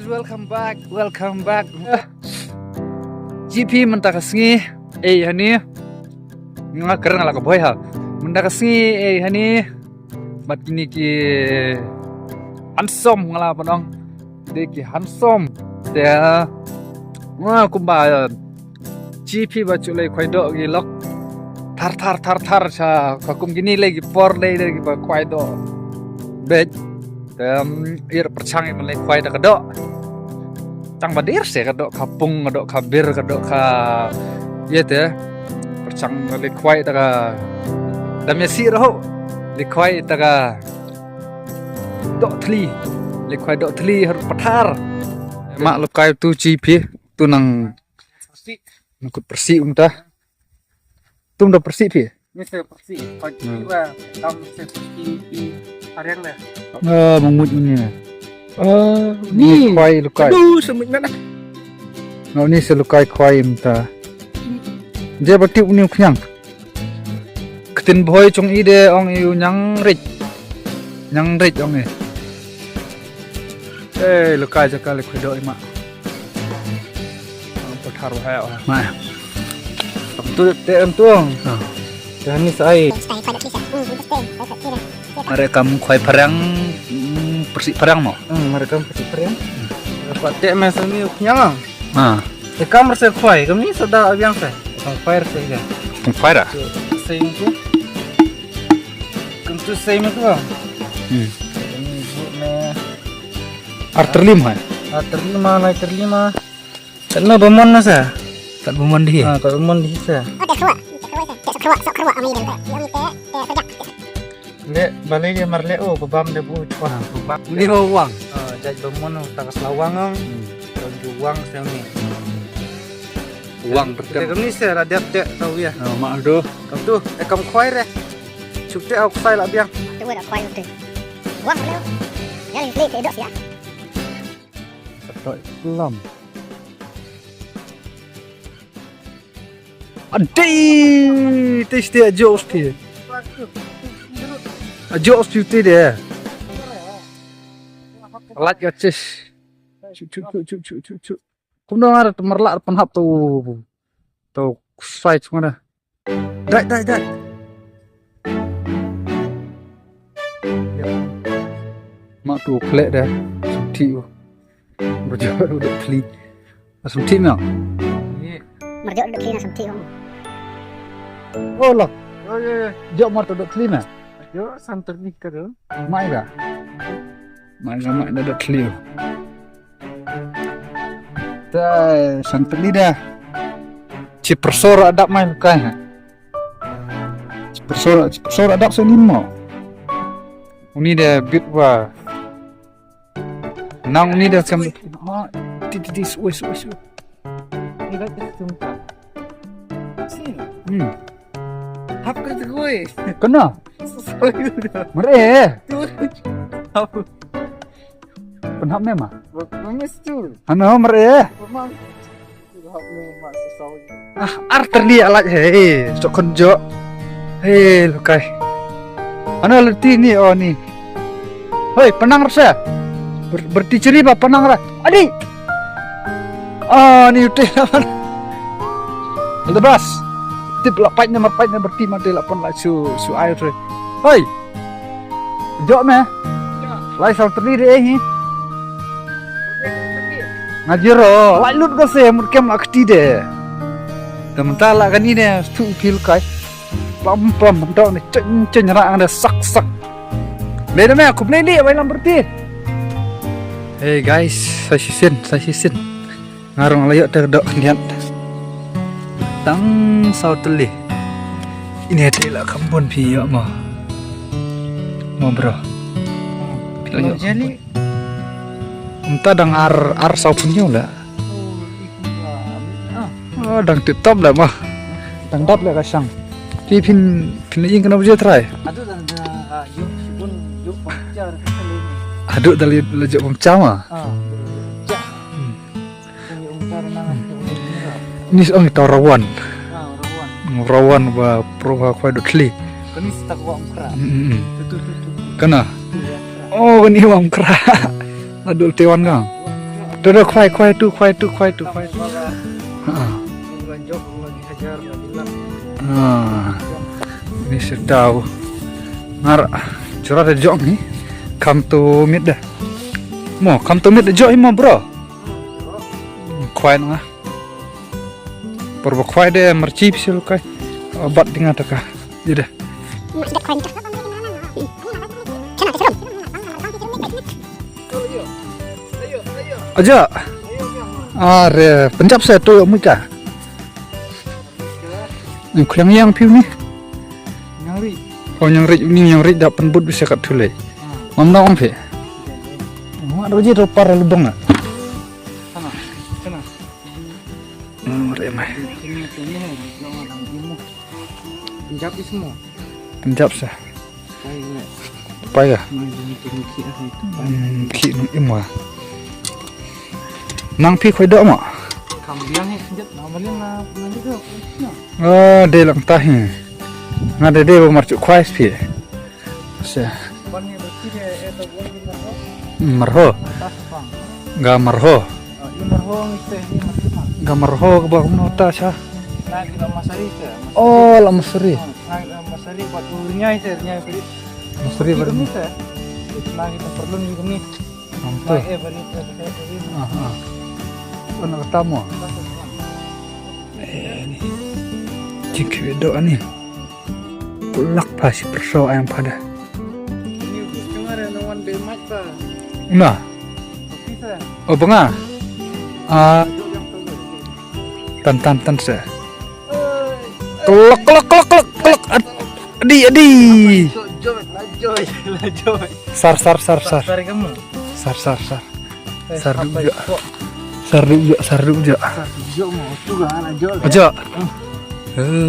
guys, welcome back. GP mentakasngi, hani, ngakar ngalak boy ha. Mentakasngi, hani, mat kini ki hansom ngala panong, deki hansom, dia, kumba GP baculai kuaido gilok, tar sa, kakum gini lagi por lagi kuaido, bed. Ir percang yang mulai kuai dah kedok, cang badir sih kedok kapung kedok kabir kedok ka, iya teh percang mulai kuai dah damnya si roh, likuai dah dok teli, likuai dok teli harus petar, mak lukai tu GP tu nang ngikut persi untah, tu udah persi pi. Ini saya persi, kalau kira kamu saya persi harian lah. Mengut ini. Ni lukai. Aduh, semut mana? Nah, ni selukai kuai minta. Dia berarti unik kenyang. Ketin boy cung ide ong iu nyang rich ong ni. Lukai jaka lekui doi mak. Pertaruh hai oh. Mak. Tu tuang. Dan ni saya. Mereka mengkuai perang persi perang mau. Mereka persi perang. Dapat tak macam ni kenyang. Kamar saya kuai, kami sudah abiang saya. Fire saya. Fire. Saya itu. Kentu saya itu. Ini buatnya. Arterlima. Arterlima. Karena bemon nasa. Tak bemon di. Tak bemon di saya. Keruak ami dan sejak. Lek balik dia marlek bebam dia buat wah bebam. Ni uang. Jadi bemon takas lawang uang saya ni. Uang Kita ni saya radiat tak tahu ya. Mak aduh. Kamu tu, kamu kuai deh. Cukup aku kuai lah biang. Tu dah kuai tu. Uang boleh. Yang ini beli dok ya. Tak pelam. Adik, tes dia jauh dia. Jauh dia. Lat gacis. Cuk. Kau dah ada merlak penhap tu site mana? Dah. Mak tu kelak dah. Suntik tu. Berjauh duduk keli. Suntik memang. Merjok duduk kena suntik kamu. Oh lah. Jauh mak tu duduk keli mah. Yo santer ni kerja. Mak dah. Mak duduk keli. Dah santer ni dah. Cipersor adap main kan. Cipersor adap senimo. Ini dah bit wa. Nang ni dah macam titis wes. Ini dah terjumpa. Apa kata gue? Kena. Mereh. Apa? Penhap memang. Menges tu. Ano mereh. Memang. Hap memang susah. Arter dia alat sok konjo. Lukai. Ano letih ni ni. Hei, penang rasa. Berticeri ba penang ra. Adi. Ni utih apa? Lebas. Tip lapatnya berti mati lapon lah su air. Hei. Jok meh. Lai sau terdiri ni. Ngajero, lai lut gase murkem nak tide. Temental lah kan ini tu feel kai. Pam mentok ni cen rak ada sak. Beda meh aku beli ni bailam berti. Hey guys, saya sisin. Ngarung layok terdok niat. Tang sau teli. Ini adalah kampung piak mah. Mau bro. Kalau jadi Entah dang ar sau punya lah. Dang tetap lah mah. Dang dap lah kasang. Pin ingin kena berjaya try. aduh dah yuk pacar kali ni. Aduk dari lejak pemecah mah. Jak. Ini umcar nang Ini seorang kita rawan. rawan. Rawan ba proba kuai dot li. Kani setak wak umkra. Tu. Kena. Oh, ini wang kera. Adul tewan kang. Tuh, kwai tu. Lanjut lagi hajar lagi lah. Ini sedau. Ngar curah ada jok nih. Come to meet dah. Come to meet the jok mo bro. Kwai nga. Perlu kwai deh mercip sih lukai. Obat dengan taka. Jadi. Aja. Are pencap saya tu muka. Yang piu ni. Nyari. Oh yang rit dapat but bisa kat tulai. Mamda om pe. Mak roji ropar lubang nak. Sana. Remai. Ini Punjab ni semua. Pencap saya. Baik. Apa ya? Mungkin itu. Ki nung imwa. Nang pi khoi dok mak. Kambiang ni senjat namanya nanti tu. Oh, de lang tahi. Ngade de marcuk khwai pi. Se. Ban ni berarti dia itu buat di mana? Marho. Atas bang. Ga marho. Ini marho ni masih. Ga marho ke ba nota sa. Naik ke Masari ke. Oh, la masri. Naik ke Masari buat urnya nya beri. Masri bar Ini saya. Naik ke perlu ni ni. Mantu. Naik beri beri. Aha. Ono tamu. Ni. Jik do ani. Kulak pasi perso ayam pada. Ini dengar nawan bemat pa. Nah, Bisa. oh benga. Tan sa. Kelak. Adi. Lajoy. Sar. Dari kamu. Sar. Apa itu? Sardu jo. Jo mau tu kan lajoy. Ojo.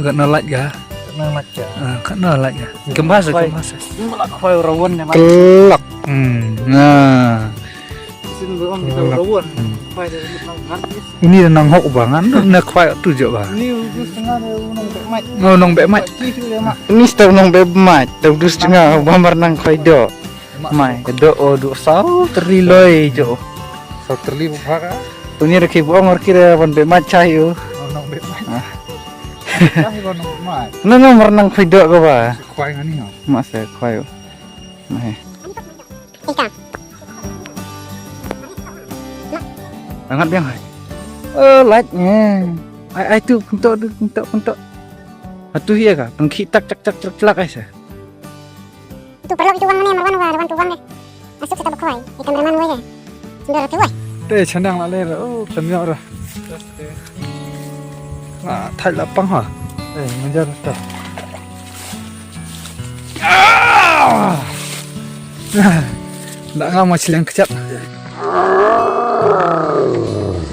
Gak nolak ga. Nang macam. Gak nolak ga. Kemas. Malah kau rawan ya. Kelak. Nah. Sin belum kita rawan. Kau ada nang artis. Ini nang hok bangan, nak kwai tu jo ba. Ini udah setengah nang bemat. Oh, nong be mat. Ini setau nong bemat, tau dus tengah bambar nang koi do. Mai, do do sau terliloi jo. So terlibu phaka. Tuni rakhi buang or kira ban bemat chayu. Oh, nong be mat. Kah ba nong be mat. No mar nang koi do ko ba. Kwai ngani ho. Mas koi. Mai. Angat biang hai. Lightnya. Ai tu puntok. Atu hiya ka, pengki tak celak aja. Itu perlu itu uang ni marwan tu uang ni. Masuk kita berkuai. Ikan berman wei. Sudah tu wei. Teh chandang la le. Oh, samyo ra. Thai lapang ha. Menjar ta. Ndak ngam macileng kecap.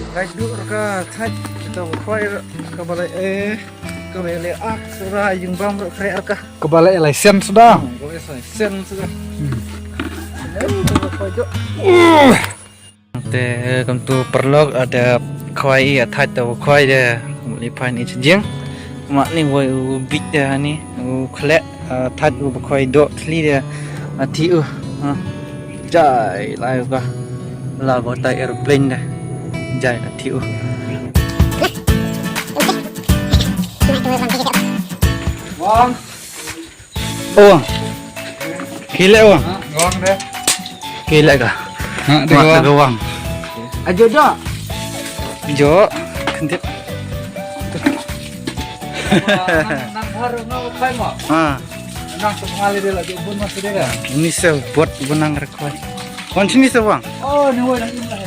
Baik dulu ka thaj kita berkuai ke balai ke balai surah yang bam berkuai ka. Kebalik lesen sudah. Boleh sen sudah. Te kam tu perlok ada koi athai tau koi de lipan ni jeng. Mak ni woi big de ni. Khlek that koi do thli de ati jai lai ka. La go tai airplane de. Jai ati Wang. Oh. Kile wang. Wang deh. Kile ka. Ha, de Mak wang. wang. Ajo dah. Jo kentip. Nang baru ngau kai mo. Nang tu ngali de lagi bun mas de ga. Ini saya buat benang rekoi. Kon sini sewang. Oh, ni woi nang imlah.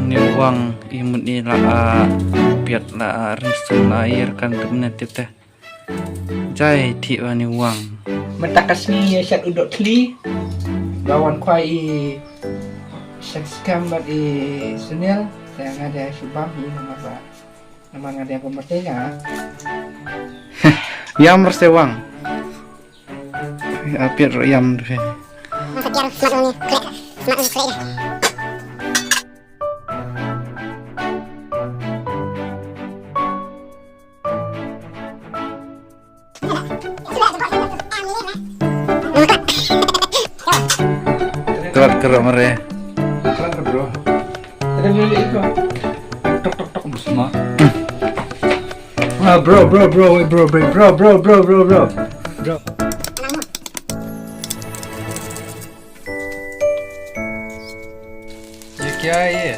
Ni uang imut ni lah biar lah rinsun air kan temen tip teh. Jai ti ni uang. Mentakas ni syak udok tli. Lawan kuai seksam bat Sunil yang ada Subam ini nama nama ada pemerintahnya. Yam bersewang. Biar yam tu. Masuk biar semakin klik. Terat kerap mere. Keren kan bro. Ada milik itu. Tok tok tok semua. Ah bro. Ya kya ye?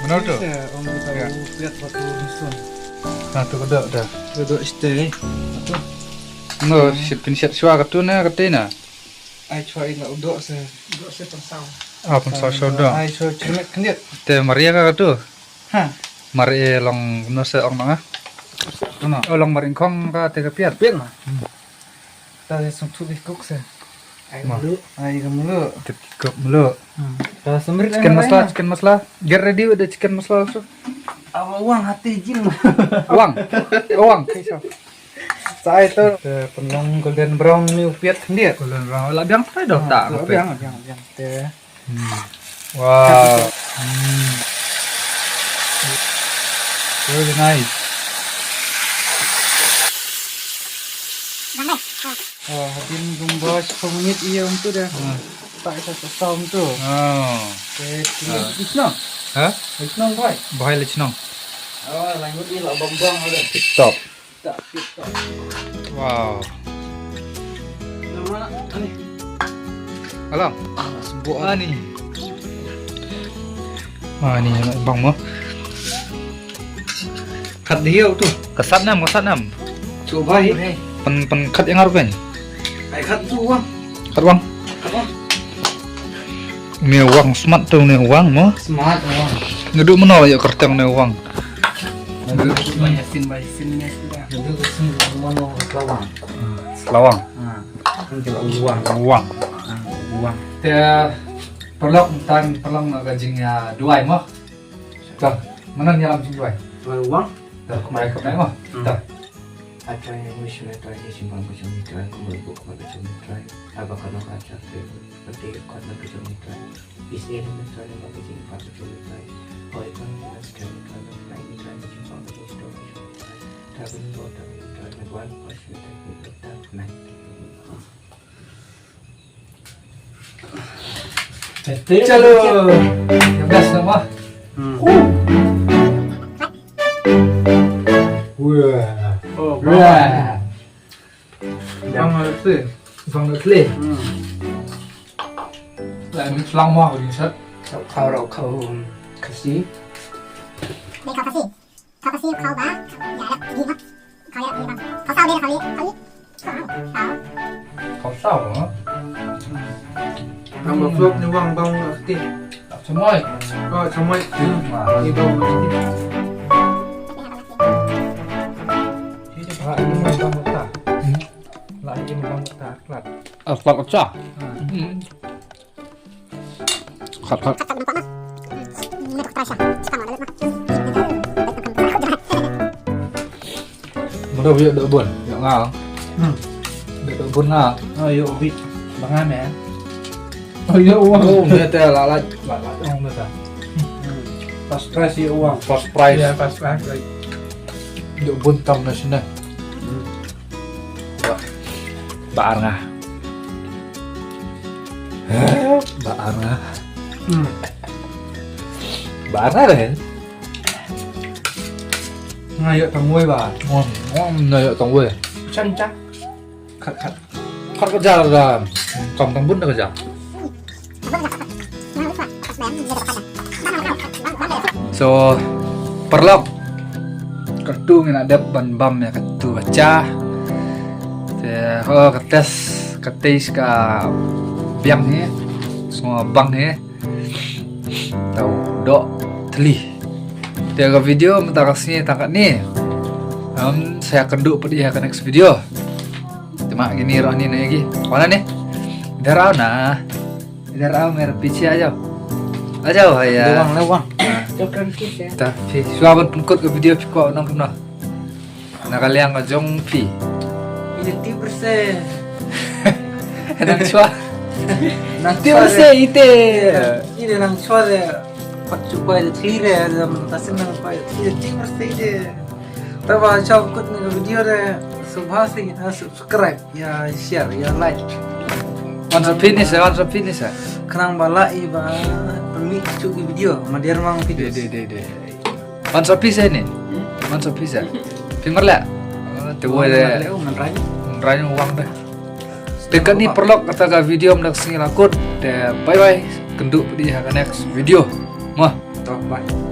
Benar tu? Om kita Ya. lihat waktu dusun. Nah tu kada dah. Duduk stay. No, sipin siat suara tu na katina. Ai cuai nak uduk se. Uduk se persau. Ah pun so dah. Ai so cermet kendiat. Te Maria ka tu. Ha. Mari long no se ong na. Ano? Long maring kong ka te ka piat. Pian mah. Ta sung tu di kok se. Ai Mah. mulu. Ai mulu. Te kop mulu. Ta semrit Chicken masala. Get ready with the chicken masala also. Awak uang hati jin. Uang. Kaisa. Saya tu penong golden brown ni upiat kendiat. Golden brown. La biang tai dah tak. Biang. Te. Wow. Very nice. Oh, hadin gumbos pengit iya untuk dah. Tak saya saum tu. Oh. Te isno. Ha? Isno boy. Bahai le chnong. Oh, lanjut ni lah bambang ada. Top. Tak kita. Wow. Mana ni? Alang. Sebuah Ah ni. Ah ni bang mo. Kat dia tu. Kesat nam. coba ni. Pen kat yang arben. Ai kat tu uang. Kat wang. Apa? Ni wang smart tu ni wang mo. Smart uang. Ngeduk meno ya kerteng ni wang. Banyakin ni sudah. Jadi kesin mana lawang. Selawang. Kan coba uang. Wang. Uang. Te perlok tan perlong gajingnya duai mo. Dah. Mana nyalam jing duai? Uang. Dah kemai mo. Dah. Acara yang mesti try ni simpan kecil ni try, kumpul kumpul kecil ni try. Apa kalau kaca tu, nanti kau nak kecil ni try. Bisnis ni try, nak kecil ni try. Oh itu kita sekarang ni try, nak ini try, ni simpan kecil ni try. Tapi ni try, nak buat pas ni try, ni kita nak. Chalo. Yang best nama. Wah. Oh, Wah. Bang tu. Bang tu le. Lại mình long hoa của mình sắt. Kau rau kau kasih. Đây khảo cà phê khảo bá dạ đó gì mất khảo gì bằng khảo sao đây là khảo gì khảo Không sao hả? Ang flop ni uang bang kasih. Semua. Oh, semua Mà. ni bang kasih. Lại ni bang tak. Lại ni bang tak. Lat. Khát cà. Khát. khảo bằng quả mà ini tak terasa sekarang ada mah Mà đâu việc đỡ buồn, việc ngào. Đỡ buồn ngào. Ayo bit. Bangan ya. Oh iya uang. Oh, dia teh lalat. Uang dah. Pas price ya uang. First price. Ya, pas price. Đỡ buồn tâm là xin đây. Bạn à. Bạn à. Bạn á đấy. Ngayo tangoy ba? Ngon này ở tổng quê. Chân chắc. Khát. Khát cái ra là còn tăng bút được cái gì? So perlok kartu ngina ada ban bam ya kartu baca. Te ho kates ka biang ni semua bang ni. Tahu dok teli. Dia ke video minta kasih tangkat ni. Saya akan duduk pada ke next video. Cuma gini roh ni lagi. Mana ni? Darau nah. Darau merah pici aja. Aja ya. Lewang. Jokran kis ya. Ta pi suaban pengkut ke video pi ko nang kuna. Nak kalian ngajong pi. Ini 30%. Nang chua. Nanti ite. Ini nang chua de. Pat chupa de tire de tasin nang pa. Ini 30% de. Taba chau kut ni video de subha se subscribe ya share ya like. Once finish ya, once finish ya. Kenang bala iba permi cuci video, madir mang video. De. Once piece ini. Once piece. Finger lah. Tuh deh. Ranya uang deh. Dekat ni perlok kata video mendak singil akut. Bye bye. Kenduk di next video. Mah. Bye.